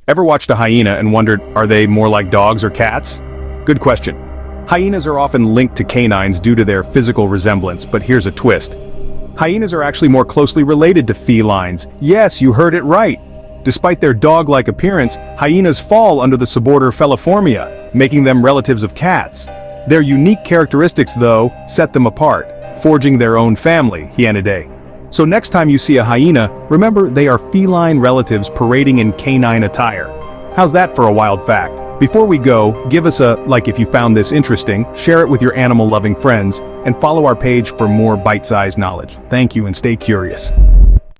Ever watched a hyena and wondered, are they more like dogs or cats? Good question. Hyenas are often linked to canines due to their physical resemblance, but here's a twist. Hyenas are actually more closely related to felines. Yes, you heard it right. Despite their dog-like appearance, hyenas fall under the suborder Feliformia, making them relatives of cats. Their unique characteristics, though, set them apart, forging their own family, Hyenidae. So next time you see a hyena, remember they are feline relatives parading in canine attire. How's that for a wild fact? Before we go, give us a like if you found this interesting, share it with your animal-loving friends, and follow our page for more bite-sized knowledge. Thank you and stay curious.